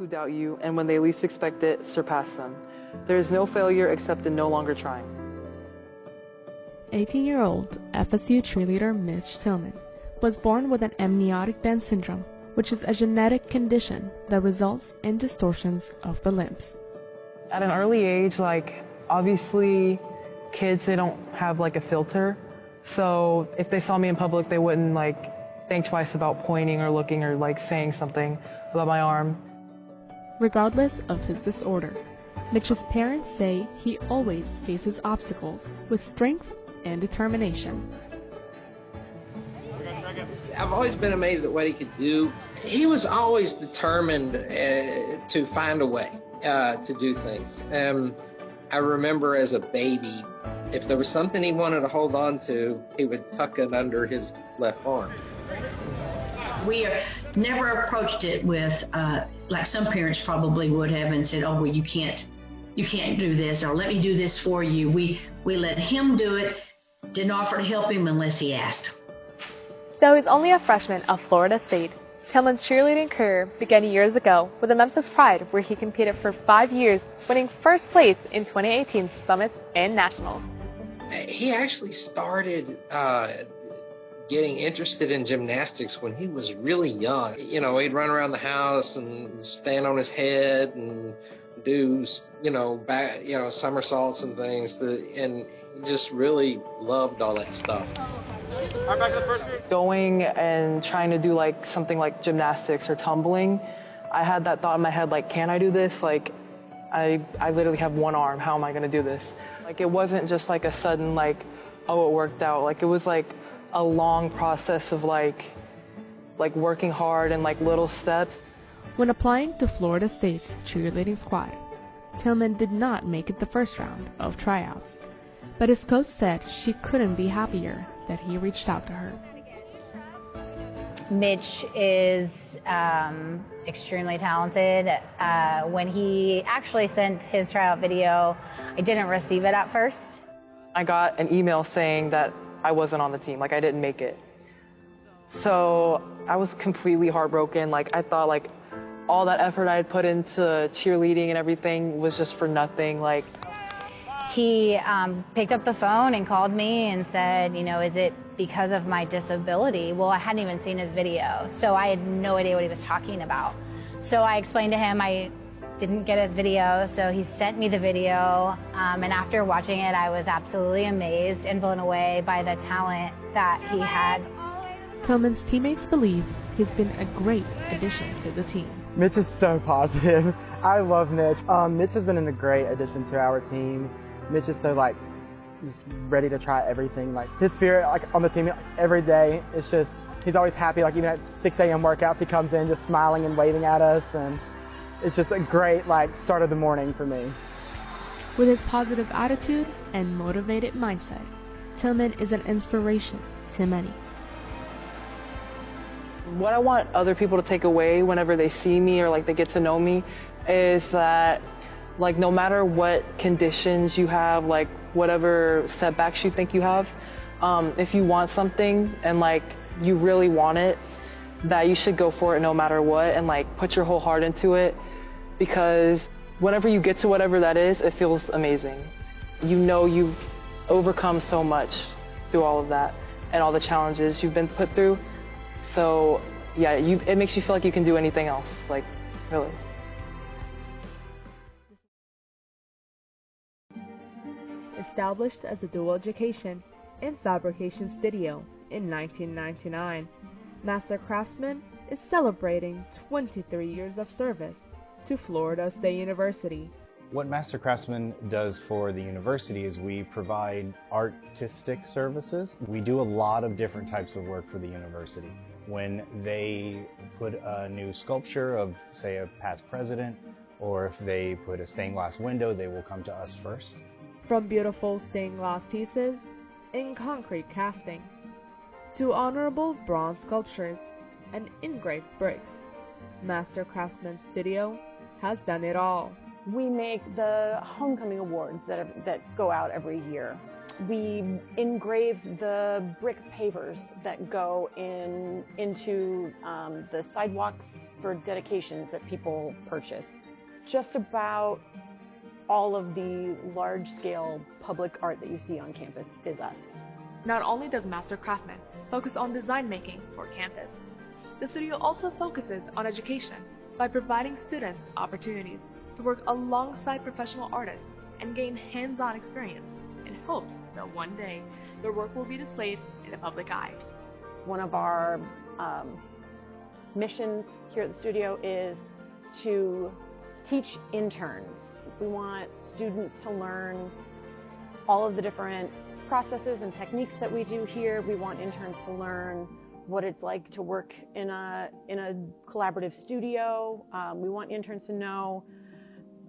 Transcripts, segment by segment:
who doubt you, and when they least expect it, surpass them. There is no failure except in no longer trying. 18-year-old FSU cheerleader Mitch Tillman was born with an amniotic band syndrome, which is a genetic condition that results in distortions of the limbs. At an early age, obviously kids, they don't have a filter. So if they saw me in public, they wouldn't think twice about pointing or looking or saying something about my arm. Regardless of his disorder, Mitch's parents say he always faces obstacles with strength and determination. I've always been amazed at what he could do. He was always determined to find a way to do things. I remember as a baby, if there was something he wanted to hold on to, he would tuck it under his left arm. We never approached it with, like some parents probably would have, and said, oh, well, you can't do this, or let me do this for you. We let him do it, didn't offer to help him unless he asked. Though he's only a freshman of Florida State, Tillman's cheerleading career began years ago with the Memphis Pride, where he competed for 5 years, winning first place in 2018 Summits and Nationals. He actually started getting interested in gymnastics when he was really young. You know, he'd run around the house and stand on his head and do, somersaults and things, and he just really loved all that stuff. Going and trying to do something like gymnastics or tumbling, I had that thought in my head, can I do this? I literally have one arm, how am I gonna do this? It wasn't just a sudden oh, it worked out. It was a long process of working hard and little steps. When applying to Florida State's cheerleading squad, Tillman did not make it the first round of tryouts, but his coach said she couldn't be happier that he reached out to her. Mitch is extremely talented. When he actually sent his tryout video, I didn't receive it at first. I got an email saying that I wasn't on the team, I didn't make it. So I was completely heartbroken. I thought all that effort I had put into cheerleading and everything was just for nothing. He picked up the phone and called me and said, is it because of my disability? Well, I hadn't even seen his video, so I had no idea what he was talking about. So I explained to him I didn't get his video, so he sent me the video, and after watching it, I was absolutely amazed and blown away by the talent that he had. Tillman's teammates believe he's been a great addition to the team. Mitch is so positive. I love Mitch. Mitch has been a great addition to our team. Mitch is so just ready to try everything. His spirit on the team every day, it's just, he's always happy. Even at 6 a.m. workouts, he comes in just smiling and waving at us, and it's just a great start of the morning for me. With his positive attitude and motivated mindset, Tillman is an inspiration to many. What I want other people to take away whenever they see me or they get to know me is that no matter what conditions you have, whatever setbacks you think you have, if you want something and you really want it, that you should go for it no matter what, and put your whole heart into it, because whenever you get to whatever that is, it feels amazing. You've overcome so much through all of that and all the challenges you've been put through. So yeah, it makes you feel like you can do anything else, really. Established as a dual education and fabrication studio in 1999, Master Craftsman is celebrating 23 years of service to Florida State University. What Master Craftsman does for the university is we provide artistic services. We do a lot of different types of work for the university. When they put a new sculpture of, say, a past president, or if they put a stained glass window, they will come to us first. From beautiful stained glass pieces in concrete casting to honorable bronze sculptures and engraved bricks, Master Craftsman Studio has done it all. We make the homecoming awards that go out every year. We engrave the brick pavers that go into the sidewalks for dedications that people purchase. Just about all of the large-scale public art that you see on campus is us. Not only does Master Craftsman focus on design making for campus, the studio also focuses on education by providing students opportunities to work alongside professional artists and gain hands-on experience in hopes that one day their work will be displayed in the public eye. One of our missions here at the studio is to teach interns. We want students to learn all of the different processes and techniques that we do here. We want interns to learn what it's like to work in a collaborative studio. We want interns to know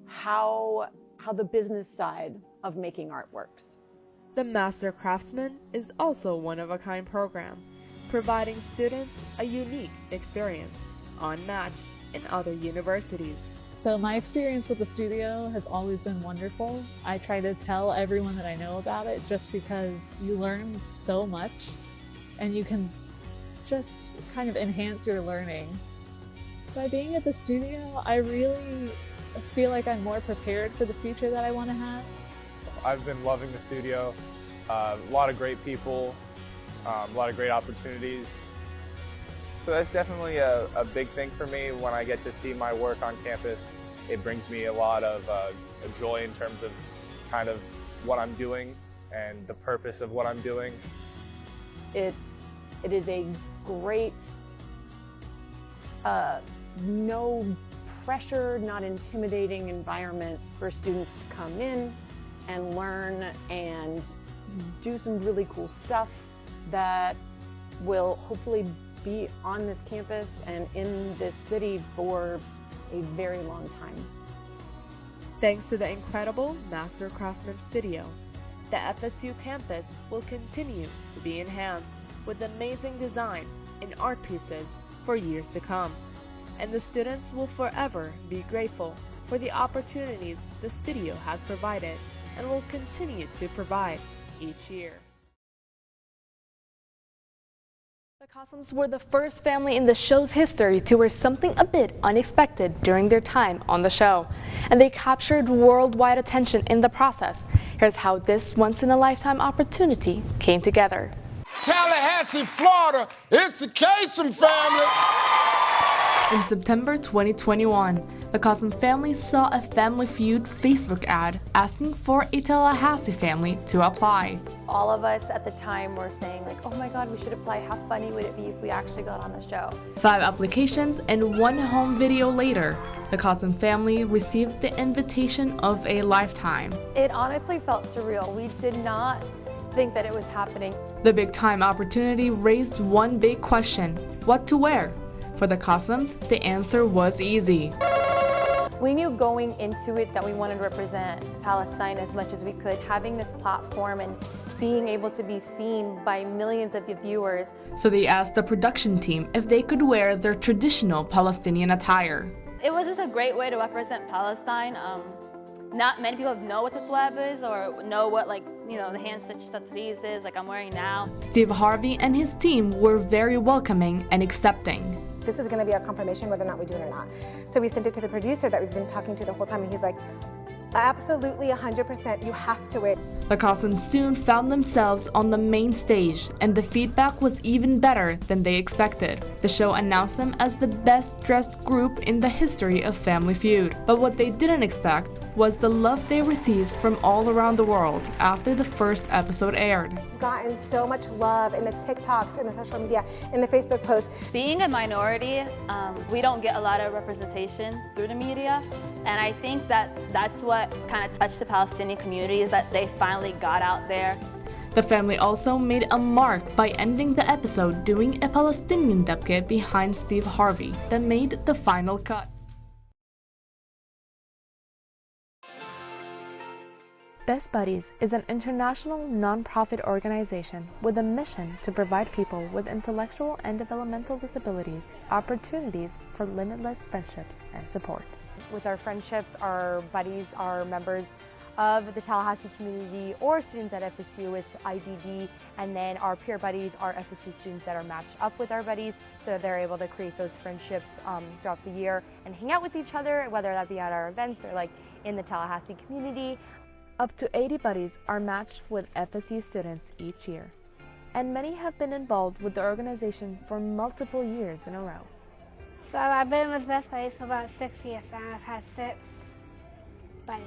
how the business side of making art works. The Master Craftsman is also a one-of-a-kind program, providing students a unique experience unmatched in other universities. So my experience with the studio has always been wonderful. I try to tell everyone that I know about it just because you learn so much and you can just kind of enhance your learning. By being at the studio, I really feel like I'm more prepared for the future that I want to have. I've been loving the studio. A lot of great people, a lot of great opportunities. So that's definitely a big thing for me when I get to see my work on campus. It brings me a lot of joy in terms of kind of what I'm doing and the purpose of what I'm doing. It is a great, no pressure, not intimidating environment for students to come in and learn and do some really cool stuff that will hopefully be on this campus and in this city for a very long time. Thanks to the incredible Master Craftsman Studio, the FSU campus will continue to be enhanced with amazing designs and art pieces for years to come, and the students will forever be grateful for the opportunities the studio has provided and will continue to provide each year. The Cossums were the first family in the show's history to wear something a bit unexpected during their time on the show, and they captured worldwide attention in the process. Here's how this once-in-a-lifetime opportunity came together. Tallahassee, Florida, it's the Kasem family. In September 2021, the Cossum family saw a Family Feud Facebook ad asking for a Tallahassee family to apply. All of us at the time were saying like, oh my God, we should apply. How funny would it be if we actually got on the show? 5 applications and 1 home video later, the Cossum family received the invitation of a lifetime. It honestly felt surreal. We did not think that it was happening. The big time opportunity raised one big question: what to wear? For the Cossums, the answer was easy. We knew going into it that we wanted to represent Palestine as much as we could. Having this platform and being able to be seen by millions of viewers. So they asked the production team if they could wear their traditional Palestinian attire. It was just a great way to represent Palestine. Not many people know what the flab is or know what, like, you know, the hand-stitched tatreez is, like I'm wearing now. Steve Harvey and his team were very welcoming and accepting. This is going to be a confirmation whether or not we do it or not. So we sent it to the producer that we've been talking to the whole time, and he's like, absolutely 100%, you have to wear it. The Cossums soon found themselves on the main stage, and the feedback was even better than they expected. The show announced them as the best dressed group in the history of Family Feud. But what they didn't expect was the love they received from all around the world after the first episode aired. Gotten so much love in the TikToks, in the social media, in the Facebook posts. Being a minority, we don't get a lot of representation through the media, and I think that that's what kind of touched the Palestinian community, is that they finally got out there. The family also made a mark by ending the episode doing a Palestinian dabke behind Steve Harvey that made the final cut. Best Buddies is an international non-profit organization with a mission to provide people with intellectual and developmental disabilities opportunities for limitless friendships and support. With our friendships, our buddies, our members, of the Tallahassee community or students at FSU with IDD, and then our peer buddies are FSU students that are matched up with our buddies, so that they're able to create those friendships throughout the year and hang out with each other, whether that be at our events or like in the Tallahassee community. Up to 80 buddies are matched with FSU students each year, and many have been involved with the organization for multiple years in a row. So I've been with Best Buddies for about 6 years now. I've had 6 buddies.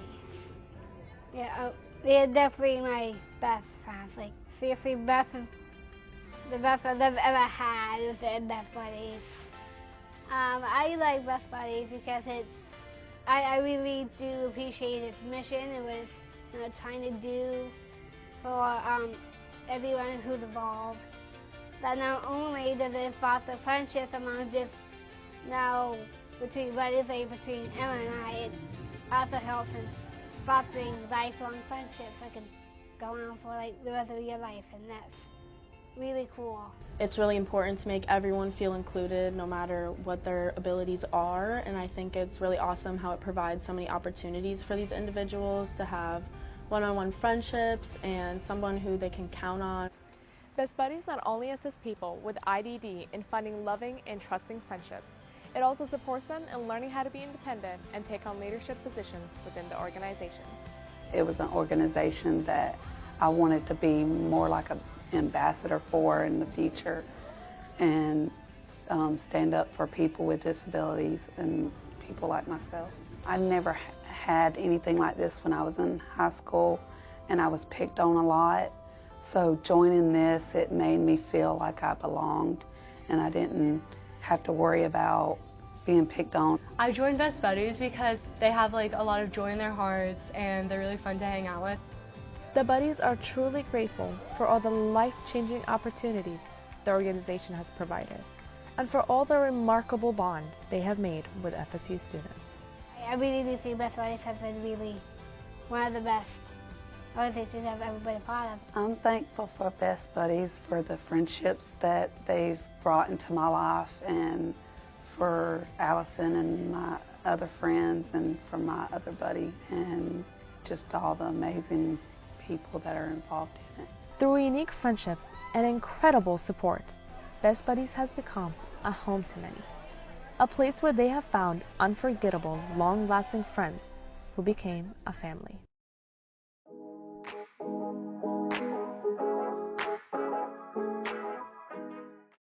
Yeah, they're definitely my best friends. Like, seriously, the best friends I've ever had was in Best Buddies. I like Best Buddies because I really do appreciate its mission and what it's trying to do for everyone who's involved. That not only does it foster friendships among just between buddies, like between Emma and I, it also helps in fostering lifelong friendships that can go on for like the rest of your life, and that's really cool. It's really important to make everyone feel included no matter what their abilities are, and I think it's really awesome how it provides so many opportunities for these individuals to have one-on-one friendships and someone who they can count on. Best Buddies not only assist people with IDD in finding loving and trusting friendships, it also supports them in learning how to be independent and take on leadership positions within the organization. It was an organization that I wanted to be more like an ambassador for in the future, and stand up for people with disabilities and people like myself. I never had anything like this when I was in high school, and I was picked on a lot. So joining this, it made me feel like I belonged, and I didn't have to worry about being picked on. I joined Best Buddies because they have like a lot of joy in their hearts and they're really fun to hang out with. The buddies are truly grateful for all the life-changing opportunities the organization has provided, and for all the remarkable bond they have made with FSU students. I really do think Best Buddies has been really one of the best organizations I've ever been a part of. I'm thankful for Best Buddies for the friendships that they've brought into my life, and for Allison and my other friends, and for my other buddy, and just all the amazing people that are involved in it. Through unique friendships and incredible support, Best Buddies has become a home to many, a place where they have found unforgettable, long-lasting friends who became a family.